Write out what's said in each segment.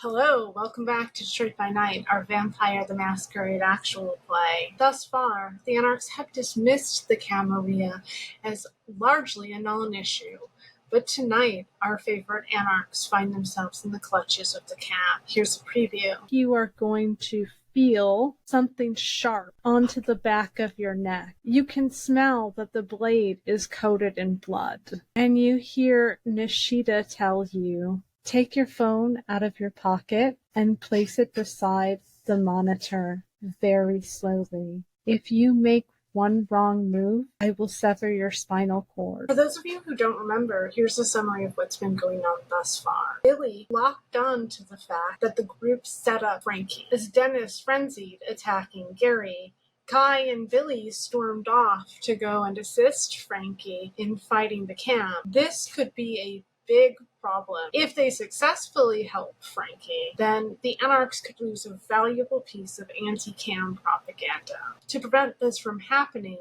Hello, welcome back to Detroit by Night, our Vampire the Masquerade actual play. Thus far, the Anarchs have dismissed the Camarilla as largely a non-issue, but tonight, our favorite Anarchs find themselves in the clutches of the Cam. Here's a preview. You are going to feel something sharp onto the back of your neck. You can smell that the blade is coated in blood. And you hear Nishida tell you, take your phone out of your pocket and place it beside the monitor very slowly. If you make one wrong move, I will sever your spinal cord. For those of you who don't remember, here's a summary of what's been going on thus far. Billy locked on to the fact that the group set up Frankie. As Dennis frenzied, attacking Gary, Kai and Billy stormed off to go and assist Frankie in fighting the Cam. This could be a big problem. If they successfully help Frankie, then the Anarchs could lose a valuable piece of anti-Cam propaganda. To prevent this from happening,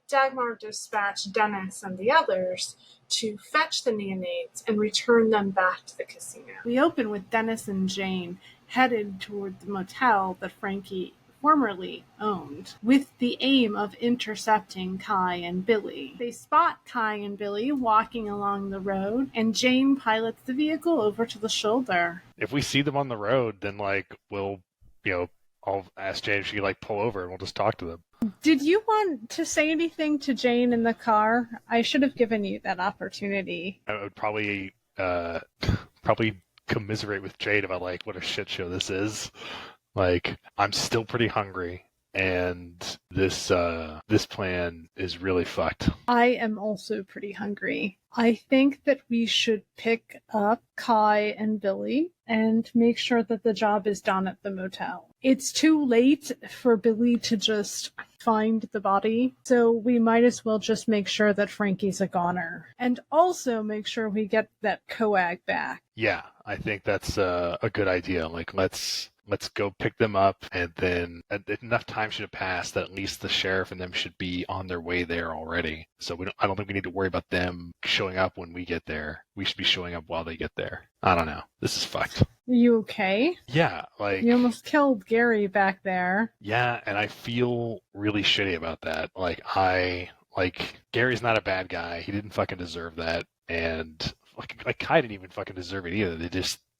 Dagmar dispatched Dennis and the others to fetch the neonates and return them back to the casino. We open with Dennis and Jane headed toward the motel that Frankie formerly owned, with the aim of intercepting Kai and Billy. They spot Kai and Billy walking along the road, and Jane pilots the vehicle over to the shoulder. If we see them on the road, then we'll, I'll ask Jane if she could pull over and we'll just talk to them. Did you want to say anything to Jane in the car? I should have given you that opportunity. I would probably commiserate with Jane about what a shit show this is. I'm still pretty hungry, and this plan is really fucked. I am also pretty hungry. I think that we should pick up Kai and Billy and make sure that the job is done at the motel. It's too late for Billy to just find the body, so we might as well just make sure that Frankie's a goner. And also make sure we get that coag back. Yeah, I think that's a good idea. Let's go pick them up, and then enough time should have passed that at least the sheriff and them should be on their way there already. So I don't think we need to worry about them showing up when we get there. We should be showing up while they get there. I don't know. This is fucked. Are you okay? Yeah, You almost killed Gary back there. Yeah, and I feel really shitty about that. Gary's not a bad guy. He didn't fucking deserve that. And Kai didn't even fucking deserve it either.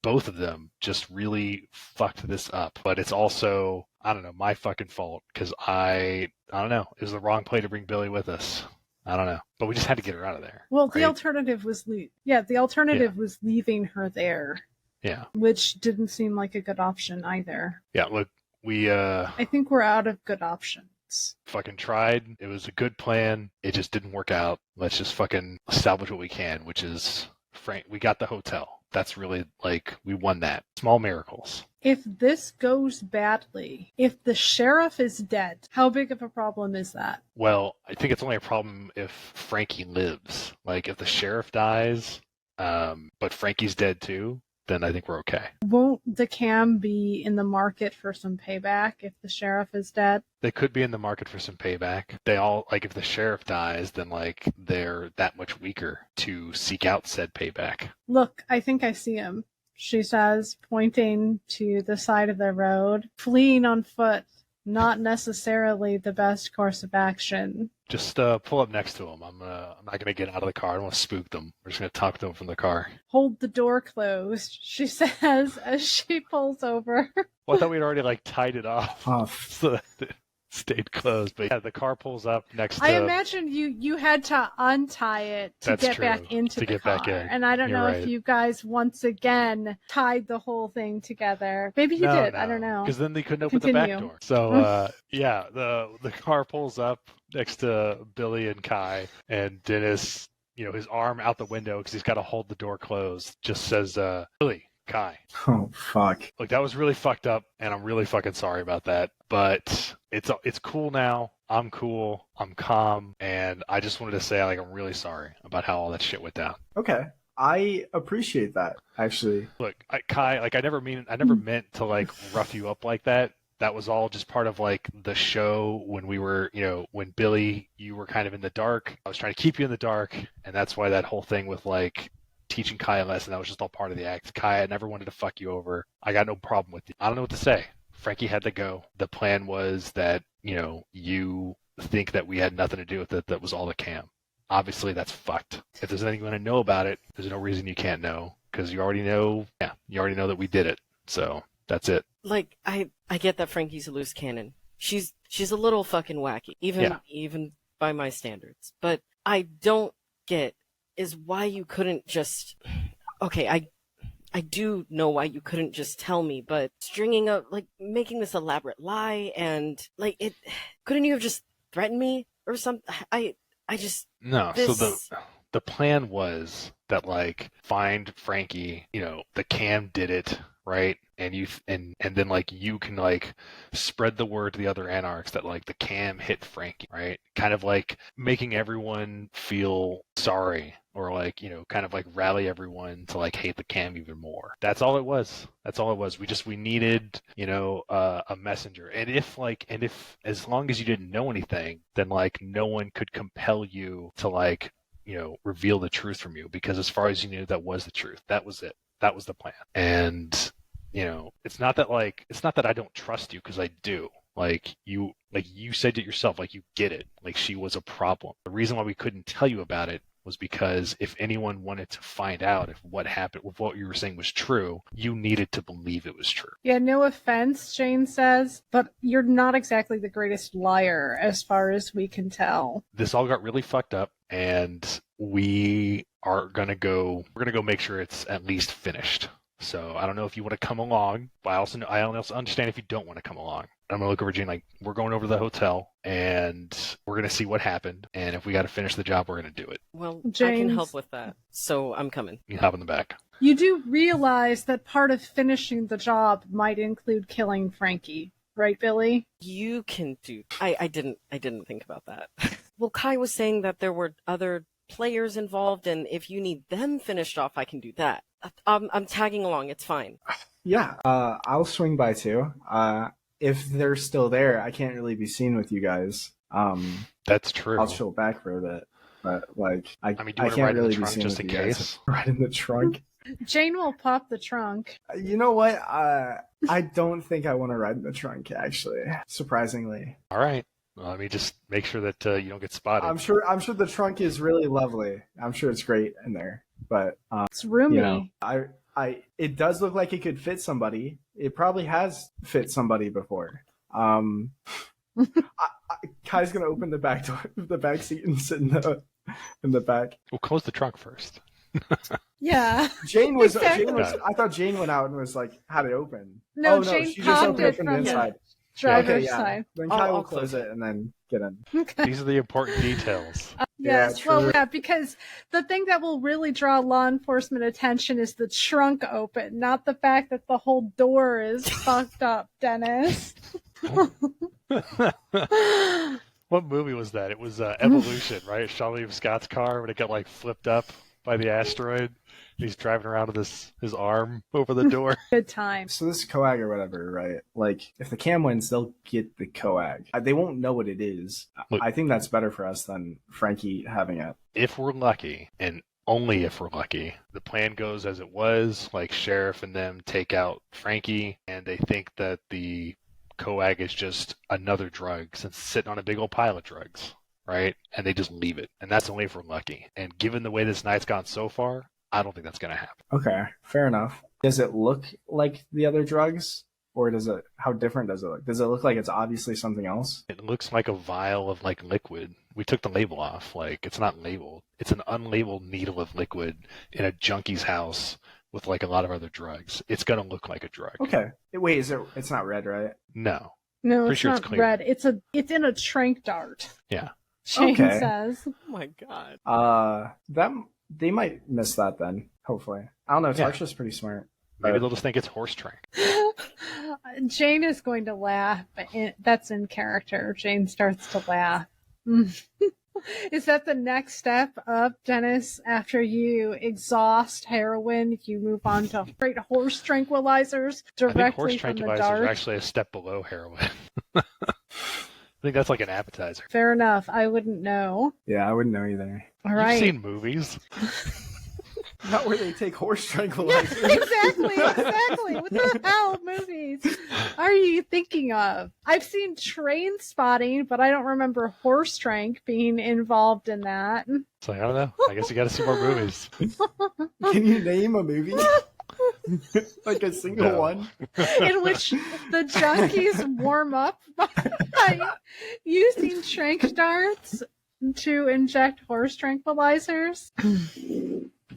Both of them just really fucked this up. But it's also, I don't know, my fucking fault, because I don't know, it was the wrong play to bring Billy with us. I don't know. But we just had to get her out of there. Well, right? the alternative was was leaving her there. Yeah. Which didn't seem like a good option either. Yeah, look, I think we're out of good options. Fucking tried. It was a good plan. It just didn't work out. Let's just fucking establish what we can, which is, we got the hotel. That's really, we won that. Small miracles. If this goes badly, if the sheriff is dead, how big of a problem is that? Well, I think it's only a problem if Frankie lives. If the sheriff dies, but Frankie's dead too, then I think we're okay. Won't the Cam be in the market for some payback if the sheriff is dead? They could be in the market for some payback. They all, if the sheriff dies, then, they're that much weaker to seek out said payback. Look, I think I see him, she says, pointing to the side of the road. Fleeing on foot, not necessarily the best course of action. Just pull up next to him. I'm not gonna get out of the car. I don't want to spook them. We're just gonna talk to them from the car. Hold the door closed, she says as she pulls over. Well, I thought we'd already tied it off. So that it stayed closed. But yeah, the car pulls up next to... I imagine you had to untie it to get back into the car. Back in. And I don't know if you guys once again tied the whole thing together. Maybe you did. I don't know. Because then they couldn't open the back door. So yeah, the car pulls up next to Billy and Kai, and Dennis, his arm out the window because he's got to hold the door closed, just says, Billy, Kai. Oh, fuck. Look, that was really fucked up, and I'm really fucking sorry about that. But it's cool now. I'm cool. I'm calm. And I just wanted to say, I'm really sorry about how all that shit went down. Okay. I appreciate that, actually. Look, Kai, I never meant to, rough you up like that. That was all just part of the show when we were, when Billy, you were kind of in the dark. I was trying to keep you in the dark, and that's why that whole thing with teaching Kai a lesson. That was just all part of the act. Kai, I never wanted to fuck you over. I got no problem with you. I don't know what to say. Frankie had to go. The plan was that, you think that we had nothing to do with it. That was all the cam. Obviously, that's fucked. If there's anything you want to know about it, there's no reason you can't know, because you already know. Yeah, you already know that we did it. So that's it. Like, I get that Frankie's a loose cannon. She's a little fucking wacky, even by my standards. But I don't get is why you couldn't just. Okay, I do know why you couldn't just tell me, but stringing up, like, making this elaborate lie and, like, couldn't you have just threatened me or something? I just... No, this... so the plan was that, like, find Frankie, the cam did it, right? And then, like, you can, like, spread the word to the other Anarchs that, like, the cam hit Frankie, right? Kind of like making everyone feel sorry, or, like, kind of like rally everyone to, like, hate the cam even more. That's all it was. We needed, a messenger. And if as long as you didn't know anything, then, like, no one could compel you to, like, reveal the truth from you, because as far as you knew, that was the truth. That was it. That was the plan. And it's not that I don't trust you, because I do. Like you said it yourself, like, you get it. Like, she was a problem. The reason why we couldn't tell you about it was because if anyone wanted to find out if what happened, if what you were saying was true, you needed to believe it was true. Yeah, no offense, Jane says, but you're not exactly the greatest liar as far as we can tell. This all got really fucked up, and we're gonna go make sure it's at least finished. So I don't know if you want to come along, but I also understand if you don't want to come along. I'm going to look over Jane, like, we're going over to the hotel, and we're going to see what happened. And if we got to finish the job, we're going to do it. Well, James, I can help with that, so I'm coming. You can hop in the back. You do realize that part of finishing the job might include killing Frankie, right, Billy? You can do... I didn't think about that. Well, Kai was saying that there were other players involved, and if you need them finished off, I can do that. I'm tagging along. It's fine. Yeah, I'll swing by too. If they're still there, I can't really be seen with you guys. That's true. I'll chill back for a bit, but, like, I do you can't want to ride really in the be trunk seen just with in you guys. case? Right in the trunk. Jane will pop the trunk. You know what? I don't think I want to ride in the trunk, actually. Surprisingly. All right. Well, let me just make sure that you don't get spotted. I'm sure the trunk is really lovely. I'm sure it's great in there, but It's roomy. it does look like it could fit somebody. It probably has fit somebody before. Kai's gonna open the back door, the back seat, and sit in the back. We'll close the trunk first. Yeah. Jane was. Exactly. I thought Jane went out and was like, "Had it open." No, oh, Jane she just popped opened it it from the from the inside. driver's Okay, yeah. side. Then Kai I'll will close close it and then get in. Okay. These are the important details. Yes, Yeah, well, true. yeah, because the thing that will really draw law enforcement attention is the trunk open, not the fact that the whole door is fucked up, Dennis. What movie was that? It was Evolution, right? Charlie Scott's car when it got, like, flipped up by the asteroid. He's driving around with his arm over the door. Good time. So this coag or whatever, right? Like, if the cam wins, they'll get the coag. They won't know what it is. Look, I think that's better for us than Frankie having it. if we're lucky, and only if we're lucky, the plan goes as it was, like, Sheriff and them take out Frankie, and they think that the coag is just another drug, since it's sitting on a big old pile of drugs, right? And they just leave it. And that's only if we're lucky. And given the way this night's gone so far, I don't think that's going to happen. Okay, fair enough. Does it look like the other drugs? Or how different does it look? Does it look like it's obviously something else? It looks like a vial of, like, liquid. We took the label off. Like, it's not labeled. It's an unlabeled needle of liquid in a junkie's house with, like, a lot of other drugs. It's going to look like a drug. Okay. Wait, it's not red, right? No. No, Pretty it's sure not it's clear. red. It's in a trank dart. Yeah. Shane Okay. says. Oh my god. They might miss that then, hopefully. I don't know, Yeah. Tarsha's pretty smart. Maybe they'll just think it's horse trank. Jane is going to laugh, but that's in character. Jane starts to laugh. Is that the next step up, Dennis? After you exhaust heroin, you move on to straight horse tranquilizers I think horse directly from the tranquilizers dart? are actually a step below heroin. I think that's like an appetizer. Fair enough. I wouldn't know. Yeah, I wouldn't know either. All right. You've seen movies. Not where they take horse Yeah, tranquilizers. exactly. What the hell movies are you thinking of? I've seen Train Spotting, but I don't remember Horse Trank being involved in that. It's like, I don't know. I guess you got to see more movies. Can you name a movie? Like a single No. one? In which the junkies warm up by using trank darts to inject horse tranquilizers.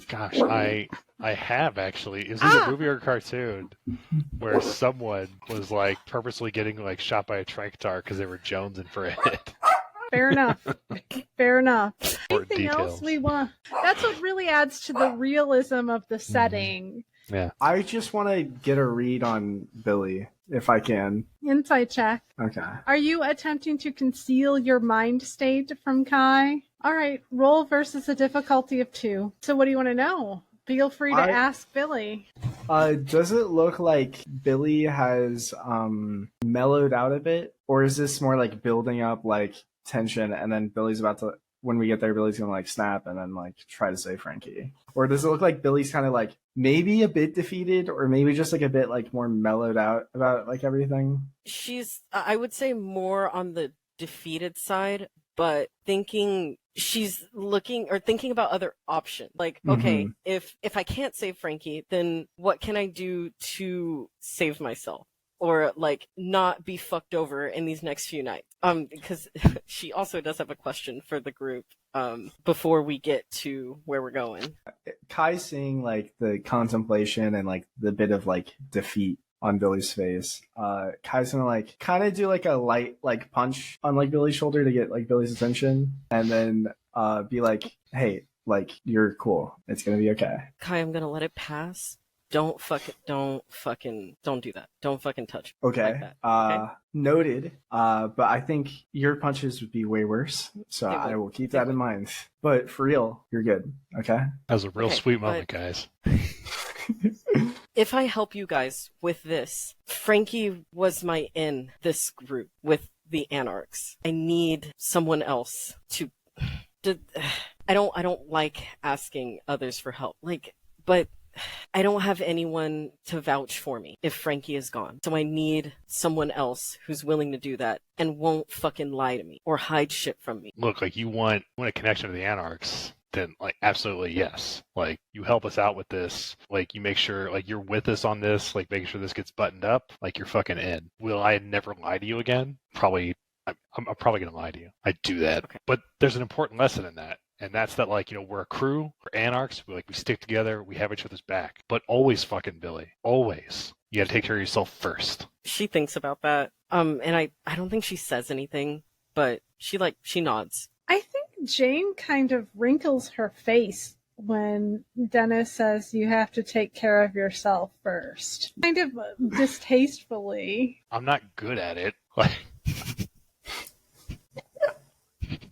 Gosh, I have actually. Is this a movie or a cartoon where someone was like purposely getting like shot by a trank dart because they were jonesing for it? Fair enough. Fair enough. Important Anything else details. we want? That's what really adds to the realism of the setting. Yeah. I just want to get a read on Billy, if I can. Insight check. Okay. Are you attempting to conceal your mind state from Kai? All right, roll versus a difficulty of 2. So what do you want to know? Feel free to ask Billy. Does it look like Billy has mellowed out a bit? Or is this more like building up like tension and then Billy's about to, when we get there, Billy's gonna like snap and then like try to save Frankie? Or does it look like Billy's kind of like maybe a bit defeated or maybe just like a bit like more mellowed out about like everything? She's, I would say, more on the defeated side, but she's looking or thinking about other options. Like, okay, if I can't save Frankie, then what can I do to save myself? Or like not be fucked over in these next few nights. Because she also does have a question for the group before we get to where we're going. Kai seeing like the contemplation and like the bit of like defeat on Billy's face. Kai's gonna like kind of do like a light like punch on like Billy's shoulder to get like Billy's attention, and then be like, "Hey, like you're cool. It's gonna be okay." Kai, I'm gonna let it pass. Don't do that. Don't fucking touch me Okay. like that. Okay? Noted. But I think your punches would be way worse, so They would. I will keep They that in would. mind. But for real, you're good. Okay. That was a real Okay, sweet but- moment, guys. If I help you guys with this, Frankie was my in this group with the Anarchs. I need someone else to. I don't like asking others for help. But I don't have anyone to vouch for me if Frankie is gone. So I need someone else who's willing to do that and won't fucking lie to me or hide shit from me. Look, like you want a connection to the Anarchs, then like absolutely yes. Like you help us out with this. Like you make sure like you're with us on this, like making sure this gets buttoned up, like you're fucking in. Will I never lie to you again? Probably. I'm probably gonna lie to you. I do that. Okay. But there's an important lesson in that. And that's that, like, you know, we're a crew, we're Anarchs, we stick together, we have each other's back. But always fucking Billy. Always. You gotta take care of yourself first. She thinks about that. And I don't think she says anything, but she nods. I think Jane kind of wrinkles her face when Dennis says you have to take care of yourself first. Kind of distastefully. I'm not good at it. Like,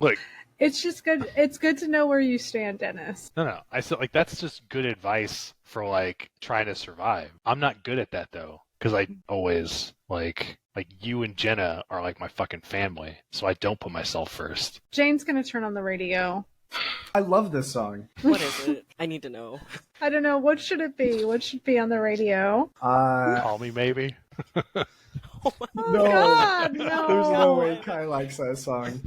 look. It's just good. It's good to know where you stand, Dennis. No. I said, like, that's just good advice for, like, trying to survive. I'm not good at that, though. Because I always, like you and Jenna are, like, my fucking family. So I don't put myself first. Jane's gonna turn on the radio. I love this song. What is it? I need to know. I don't know. What should it be? What should be on the radio? Call me, maybe? Oh, No. God, no. There's no way Kai likes that song.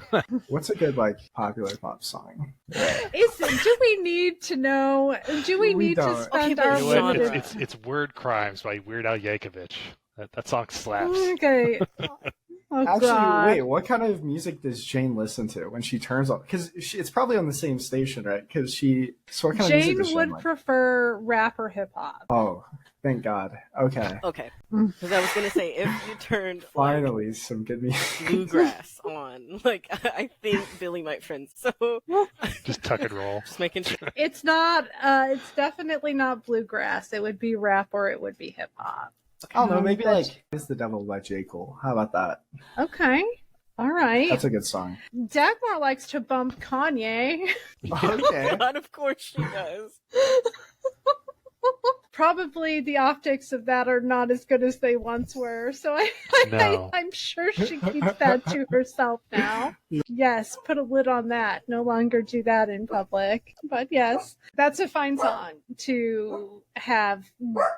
What's a good like popular pop song? Do we need to know? Do we We need to don't. spend Okay, our but You know what? limited... It's Word Crimes by Weird Al Yankovic. That song slaps. Okay. Oh, Actually, God. wait, what kind of music does Jane listen to when she turns on? Because it's probably on the same station, right? Because so what kind of music Jane does Jane would like? prefer rap or hip hop. Oh, thank God. Okay. Okay. Because I was going to say, if you turned like, Finally, some good music. bluegrass on, like, I think Billy might friend. So, Just tuck and roll. just making sure. It's not. It's definitely not bluegrass. It would be rap or it would be hip hop. I don't know, maybe like Is the Devil by J. Cole. How about that? Okay. All right. That's a good song. Dagmar likes to bump Kanye. Okay. God, of course she does. probably the optics of that are not as good as they once were. So No. I'm sure she keeps that to herself now. Yes, put a lid on that. No longer do that in public. But yes, that's a fine song to have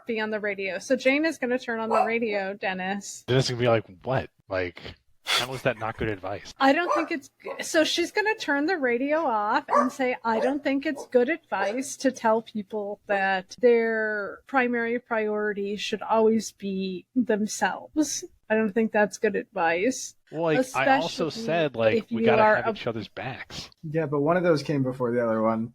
be on the radio. So Jane is going to turn on the radio, Dennis. Then it's gonna be like, what? Like, how is that not good advice? I don't think it's so she's going to turn the radio off and say, I don't think it's good advice to tell people that their primary priority should always be themselves. I don't think that's good advice. Well, like, I also Especially said, like, if we you gotta are have each other's backs. Yeah, but one of those came before the other one.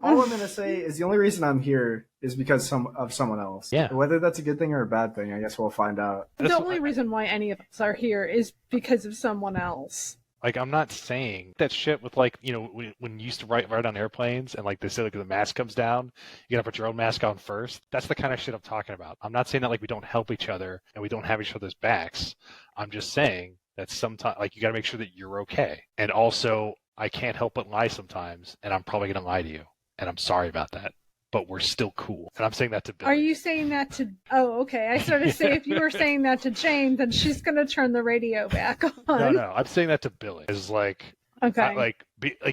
All I'm gonna say is the only reason I'm here is because of someone else. Yeah. Whether that's a good thing or a bad thing, I guess we'll find out. The only reason why any of us are here is because of someone else. Like, I'm not saying that shit with, like, you know, when you used to ride on airplanes and, like, they say, like, the mask comes down, you gotta put your own mask on first. That's the kind of shit I'm talking about. I'm not saying that, like, we don't help each other and we don't have each other's backs. I'm just saying that sometimes, like, you gotta make sure that you're okay. And also, I can't help but lie sometimes, and I'm probably gonna lie to you. And I'm sorry about that. But we're still cool. And I'm saying that to Billy. Are you saying that to... Oh, okay. I started to say if you were saying that to Jane, then she's going to turn the radio back on. No. I'm saying that to Billy. It's like, Okay. like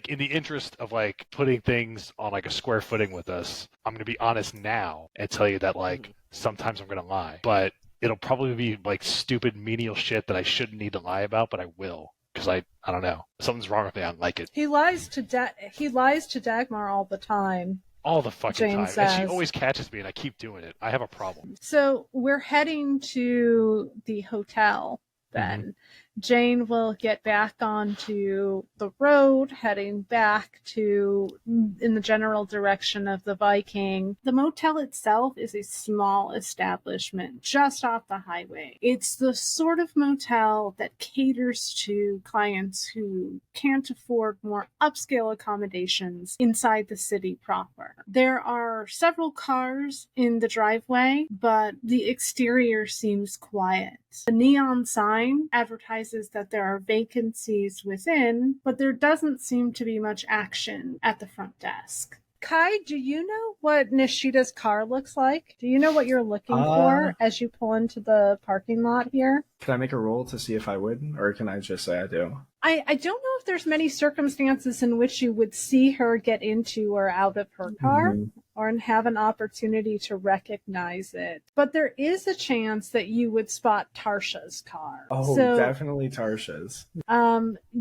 in the interest of, like, putting things on, like, a square footing with us, I'm going to be honest now and tell you that, like, sometimes I'm going to lie. But it'll probably be, like, stupid, menial shit that I shouldn't need to lie about, but I will. Because I don't know. Something's wrong with me. I don't like it. He lies to Dagmar all the time. All the fucking Jane time. says. And she always catches me and I keep doing it. I have a problem. So we're heading to the hotel then. Jane will get back onto the road, heading back to in the general direction of the Viking. The motel itself is a small establishment just off the highway. It's the sort of motel that caters to clients who can't afford more upscale accommodations inside the city proper. There are several cars in the driveway, but the exterior seems quiet. The neon sign advertises that there are vacancies within, but there doesn't seem to be much action at the front desk. Kai, do you know what Nishida's car looks like? Do you know what you're looking for as you pull into the parking lot here? Can I make a roll to see if I would, or can I just say I do? I don't know if there's many circumstances in which you would see her get into or out of her car or have an opportunity to recognize it. But there is a chance that you would spot Tarsha's car. Oh, so, definitely Tarsha's.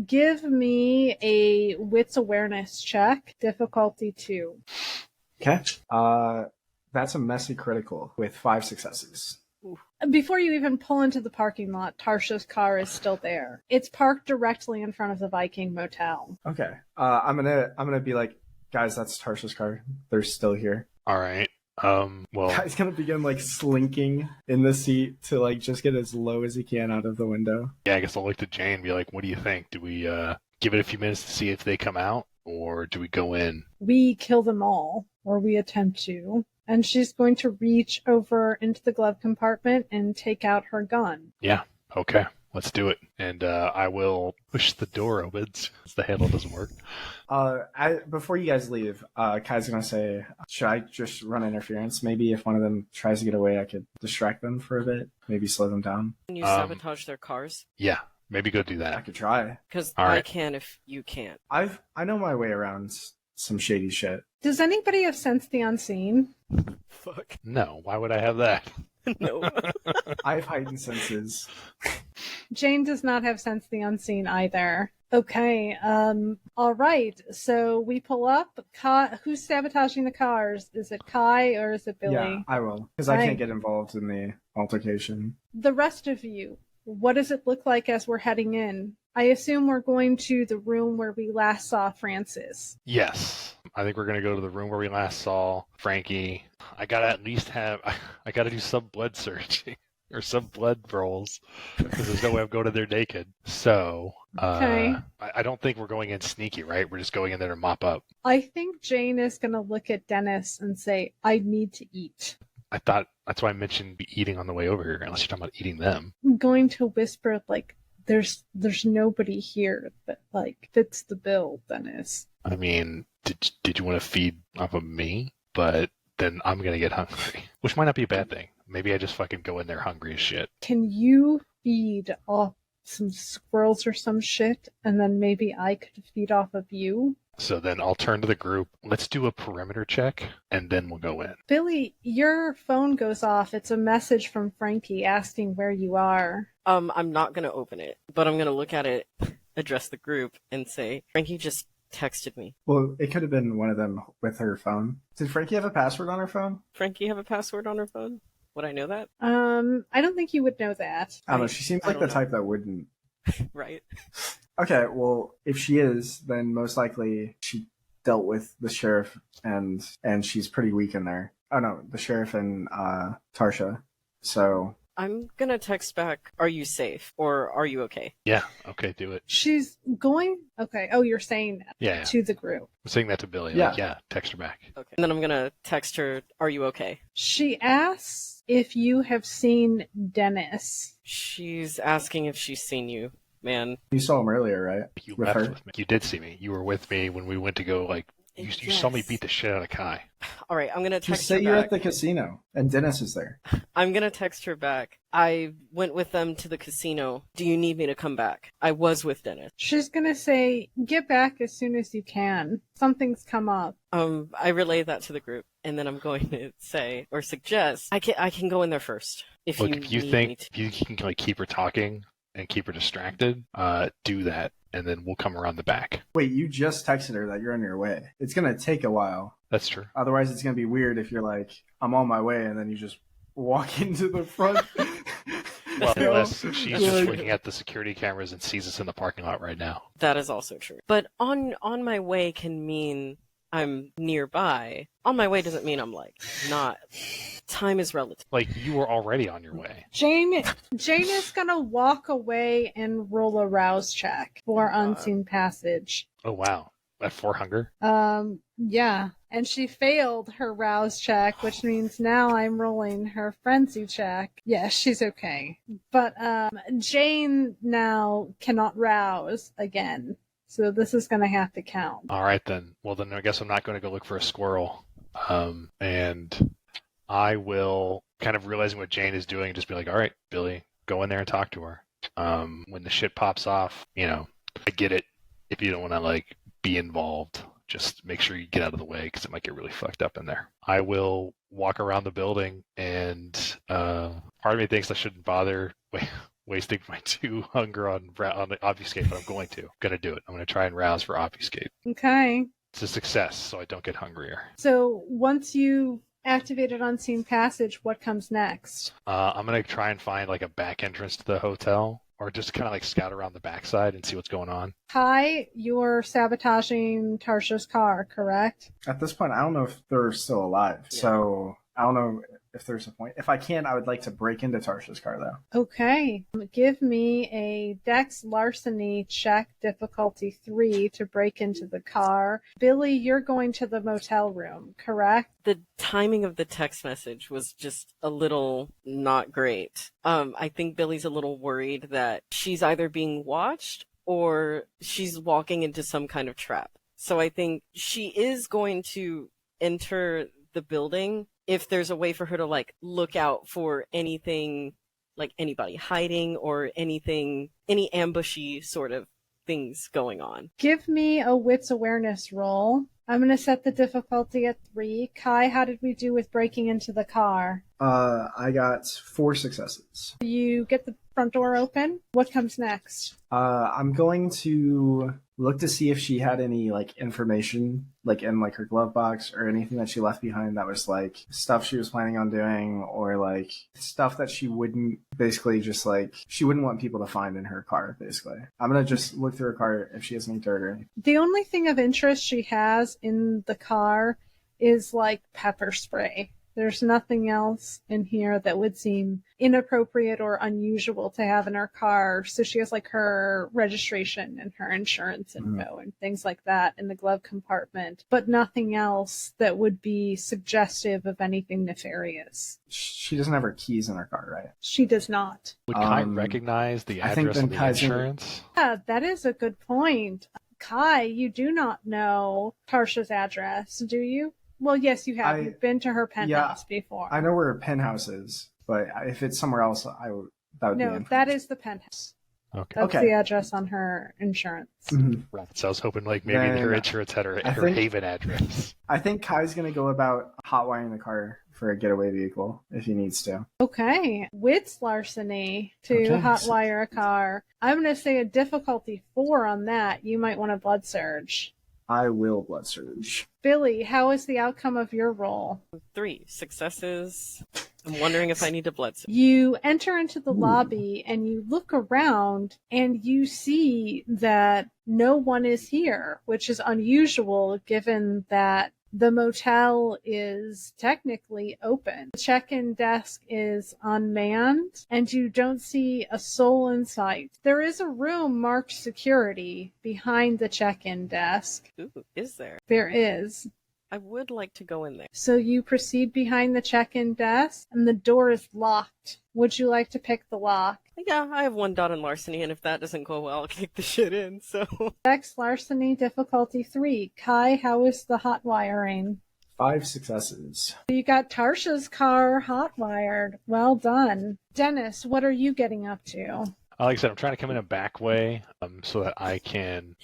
Give me a wits awareness check, difficulty 2. Okay. That's a messy critical with 5 successes. Before you even pull into the parking lot, Tarsha's car is still there. It's parked directly in front of the Viking motel. Okay. I'm gonna be like, guys, that's Tarsha's car. They're still here. All right. Well, Guy's gonna begin like slinking in the seat to like just get as low as he can out of the window. yeah, I guess I'll look to Jane and be like, what do you think? Do we give it a few minutes to see if they come out, or do we go in? We kill them all, or we attempt to. And she's going to reach over into the glove compartment and take out her gun. Yeah. Okay. Let's do it. And I will push the door opens. The handle doesn't work. Before you guys leave, Kai's gonna say, should I just run interference? Maybe if one of them tries to get away, I could distract them for a bit. Maybe slow them down. Can you sabotage their cars? Yeah. Maybe go do I that. could try. Because All I right. can if you can't. I know my way around some shady shit. Does anybody have Sense the Unseen? Fuck. No. Why would I have that? No. I have heightened senses. Jane does not have Sense the Unseen either. Okay, all right. So we pull up. Who's sabotaging the cars? Is it Kai or is it Billy? Yeah, I will. Because I can't get involved in the altercation. The rest of you, what does it look like as we're heading in? I assume we're going to the room where we last saw Francis. Yes. I think we're going to go to the room where we last saw Frankie. I got to at least I got to do some blood searching or some blood rolls because there's no way I'm going in there naked. So, Okay. I don't think we're going in sneaky, right? We're just going in there to mop up. I think Jane is going to look at Dennis and say, I need to eat. I thought that's why I mentioned eating on the way over here, unless you're talking about eating them. I'm going to whisper, like, there's nobody here that, like, fits the bill, Dennis. I mean, did you want to feed off of me? But then I'm gonna get hungry. Which might not be a bad thing. Maybe I just fucking go in there hungry as shit. Can you feed off some squirrels or some shit, and then maybe I could feed off of you? So then I'll turn to the group. Let's do a perimeter check, and then we'll go in. Billy, your phone goes off. It's a message from Frankie asking where you are. I'm not gonna open it, but I'm gonna look at it, address the group, and say, Frankie just texted me. Well, it could have been one of them with her phone. Did Frankie have a password on her phone? Frankie have a password on her phone? Would I know that? I don't think you would know that. I don't know. She seems like the type that wouldn't. Right. Okay, well, if she is, then most likely she dealt with the sheriff and she's pretty weak in there. Oh no, the sheriff and Tarsha. So I'm gonna text back, are you safe? Or are you okay? Yeah, okay, do it. She's going... Okay, oh, you're saying that Yeah. to the group. I'm saying that to Billy. Yeah. Like, yeah, text her back. Okay. And then I'm gonna text her, are you okay? She asks if you have seen Dennis. She's asking if she's seen you, man. you saw him earlier, right? You With left her? with me. You did see me. You were with me when we went to go, like, you saw me Yes. beat the shit out of Kai. All right, I'm gonna text Just say her you're back. at the casino and Dennis is there. I'm gonna text her back. I went with them to the casino. Do you need me to come back? I was with Dennis. She's gonna say, get back as soon as you can. Something's come up. I relay that to the group, and then I'm going to say or suggest I can go in there first if Look, you if you need me think to. if you can like keep her talking and keep her distracted, do that, and then we'll come around the back. Wait, you just texted her that you're on your way. It's gonna take a while. That's true. Otherwise, it's gonna be weird if you're like, I'm on my way, and then you just walk into the front. Well, You know? unless she's just Like- looking at the security cameras and sees us in the parking lot right now. That is also true. But on my way can mean I'm nearby. On my way doesn't mean I'm like not. Time is relative. Like, you were already on your way. Jane is gonna walk away and roll a rouse check for unseen passage. Oh, wow. At 4 hunger? Yeah. And she failed her rouse check, which means now I'm rolling her frenzy check. Yes, she's okay. But Jane now cannot rouse again. So this is going to have to count. All right, then. Well, then I guess I'm not going to go look for a squirrel. And I will, kind of realizing what Jane is doing, just be like, all right, Billy, go in there and talk to her. When the shit pops off, I get it. If you don't want to, like, be involved, just make sure you get out of the way because it might get really fucked up in there. I will walk around the building, and part of me thinks I shouldn't bother wasting my 2 hunger on obfuscate, but I'm going to. I'm going to do it. I'm going to try and rouse for obfuscate. Okay. It's a success, so I don't get hungrier. So once you activated unseen passage, what comes next? I'm going to try and find, like, a back entrance to the hotel, or just kind of, like, scout around the backside and see what's going on. Kai, you're sabotaging Tarsha's car, correct? At this point, I don't know if they're still alive. Yeah. So I don't know if there's a point. If I can, I would like to break into Tarsha's car, though. Okay. Give me a Dex larceny check, difficulty 3, to break into the car. Billy, you're going to the motel room, correct? The timing of the text message was just a little not great. I think Billy's a little worried that she's either being watched or she's walking into some kind of trap. So I think she is going to enter the building if there's a way for her to, like, look out for anything, like anybody hiding or anything, any ambushy sort of things going on. Give me a wits awareness roll. I'm going to set the difficulty at 3. Kai, how did we do with breaking into the car? I got 4 successes. You get the front door open. What comes next? I'm going to look to see if she had any, like, information, like, in, like, her glove box or anything that she left behind that was, like, stuff she was planning on doing, or, like, stuff that she wouldn't, basically just, like, she wouldn't want people to find in her car, basically. I'm gonna just look through her car if she has any dirt or anything. The only thing of interest she has in the car is, like, pepper spray. There's nothing else in here that would seem inappropriate or unusual to have in her car. So she has, like, her registration and her insurance info and things like that in the glove compartment, but nothing else that would be suggestive of anything nefarious. She doesn't have her keys in her car, right? She does not. Would Kai Um, recognize the I think address then of the Kai's gonna- insurance? Yeah, that is a good point. Kai, you do not know Tarsha's address, do you? Well, yes, you have. You've been to her Yeah, penthouse before. I know where her penthouse is, but if it's somewhere else, that would be No, information. that is the penthouse. Okay. That's the address on her insurance. Mhm. Right. So I was hoping like maybe Then her insurance had her I think- Haven address. I think Kai's gonna go about hotwiring the car for a getaway vehicle if he needs to. Okay. Wits larceny to Okay. hotwire a car. I'm going to say a difficulty 4 on that. You might want a blood surge. I will blood surge. Billy, how is the outcome of your roll? 3 successes. I'm wondering if I need to blood surge. You enter into the lobby and you look around and you see that no one is here, which is unusual given that the motel is technically open. The check-in desk is unmanned and you don't see a soul in sight. There is a room marked security behind the check-in desk. Ooh, is there? There is. I would like to go in there. So you proceed behind the check-in desk, and the door is locked. Would you like to pick the lock? Yeah, I have 1 dot in larceny, and if that doesn't go well, I'll kick the shit in, so... Dex larceny difficulty 3. Kai, how is the hot wiring? 5 successes. You got Tarsha's car hot wired. Well done. Dennis, what are you getting up to? Like I said, I'm trying to come in a back way so that I can,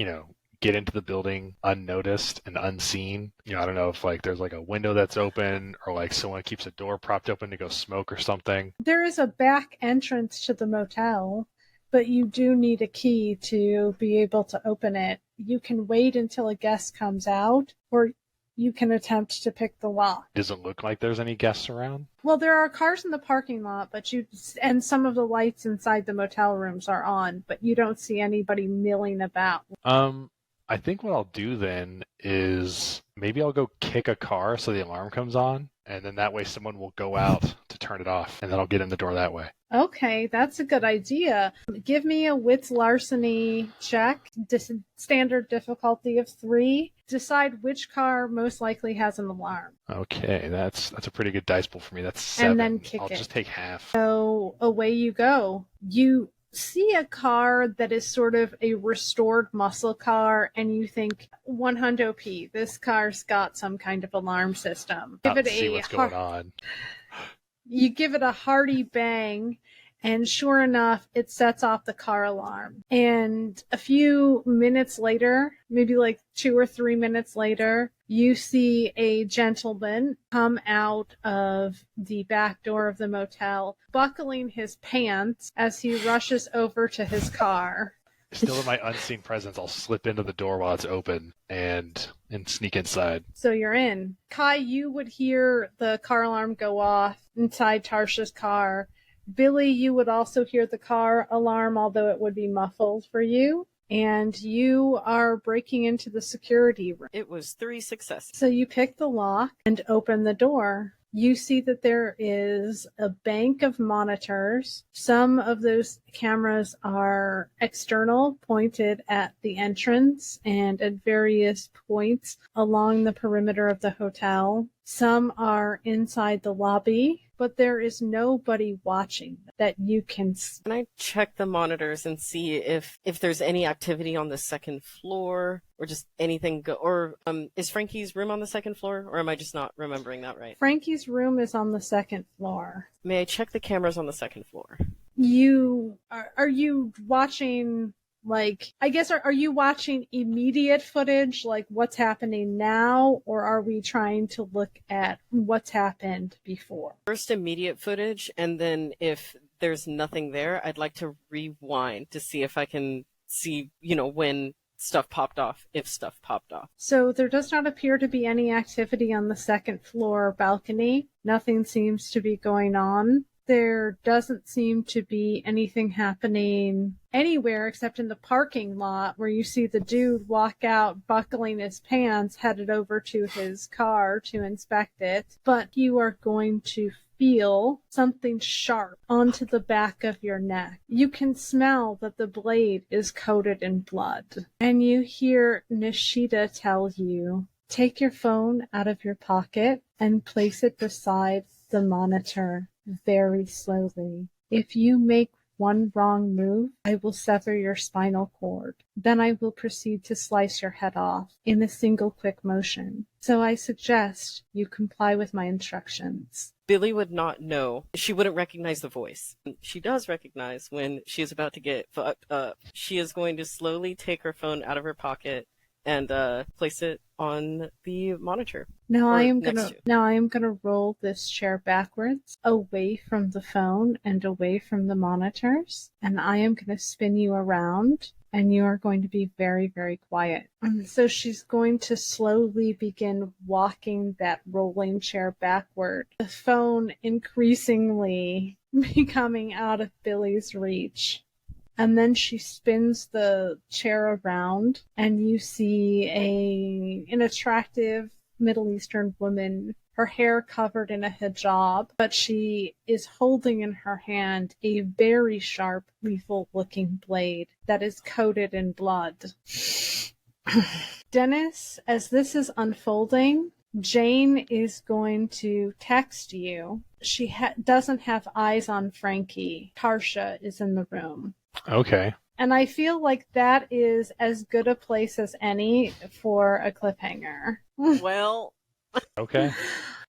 get into the building unnoticed and unseen. I don't know if like there's like a window that's open or like someone keeps a door propped open to go smoke or something. There is a back entrance to the motel, but you do need a key to be able to open it. You can wait until a guest comes out, or you can attempt to pick the lock. Doesn't look like there's any guests around. Well, there are cars in the parking lot, and some of the lights inside the motel rooms are on, but you don't see anybody milling about. I think what I'll do then is maybe I'll go kick a car so the alarm comes on, and then that way someone will go out to turn it off, and then I'll get in the door that way. Okay, that's a good idea. Give me a wits larceny check, standard difficulty of 3. Decide which car most likely has an alarm. Okay, that's a pretty good dice pool for me. That's 7. And then kick I'll it. just take half. So away you go. You see a car that is sort of a restored muscle car, and you think, 100p, this car's got some kind of alarm system. See what's going on. You give it a hearty bang, and sure enough, it sets off the car alarm. And a few minutes later, maybe like 2 or 3 minutes later, you see a gentleman come out of the back door of the motel, buckling his pants as he rushes over to his car. Still in my unseen presence, I'll slip into the door while it's open and sneak inside. So you're in. Kai, you would hear the car alarm go off inside Tarsha's car. Billy, you would also hear the car alarm, although it would be muffled for you. And you are breaking into the security room. It was 3 successes. So you pick the lock and open the door. You see that there is a bank of monitors. Some of those cameras are external, pointed at the entrance and at various points along the perimeter of the hotel. Some are inside the lobby, but there is nobody watching that you can see. Can I check the monitors and see if there's any activity on the second floor or just anything is Frankie's room on the second floor, or am I just not remembering that right? Frankie's room is on the second floor. May I check the cameras on the second floor? Are you watching, are you watching immediate footage, like what's happening now, or are we trying to look at what's happened before? First immediate footage, and then if there's nothing there, I'd like to rewind to see if I can see, when stuff popped off, if stuff popped off. So there does not appear to be any activity on the second floor balcony. Nothing seems to be going on. There doesn't seem to be anything happening anywhere except in the parking lot, where you see the dude walk out buckling his pants, headed over to his car to inspect it. But you are going to feel something sharp onto the back of your neck. You can smell that the blade is coated in blood. And you hear Nishida tell you, take your phone out of your pocket and place it beside the monitor very slowly. If you make one wrong move, I will sever your spinal cord. Then I will proceed to slice your head off in a single quick motion. So I suggest you comply with my instructions. Billy would not know. She wouldn't recognize the voice. She does recognize when she is about to get fucked up. She is going to slowly take her phone out of her pocket and place it on the monitor. Now Or I am next gonna roll this chair backwards, away from the phone and away from the monitors, and I am gonna spin you around, and you are going to be very, very quiet. And so she's going to slowly begin walking that rolling chair backward, the phone increasingly becoming out of Billy's reach. And then she spins the chair around, and you see an attractive Middle Eastern woman, her hair covered in a hijab, but she is holding in her hand a very sharp, lethal-looking blade that is coated in blood. Dennis, as this is unfolding, Jane is going to text you. She doesn't have eyes on Frankie. Tarsha is in the room. Okay. And I feel like that is as good a place as any for a cliffhanger. Well, Okay.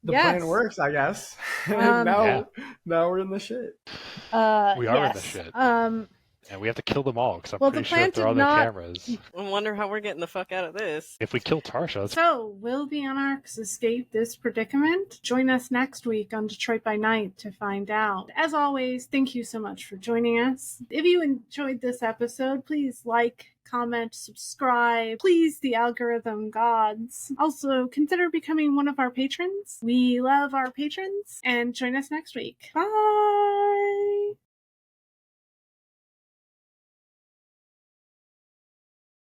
The Yes. plan works, I guess. Yeah. Now we're in the shit. We are in yes. the shit. And we have to kill them all, because I'm Well, pretty the sure plan if they're on did their not- cameras. I wonder how we're getting the fuck out of this. If we kill Tarsha, that's So, will the Anarchs escape this predicament? Join us next week on Detroit by Night to find out. As always, thank you so much for joining us. If you enjoyed this episode, please like, comment, subscribe. Please, the algorithm gods. Also, consider becoming one of our patrons. We love our patrons. And join us next week. Bye!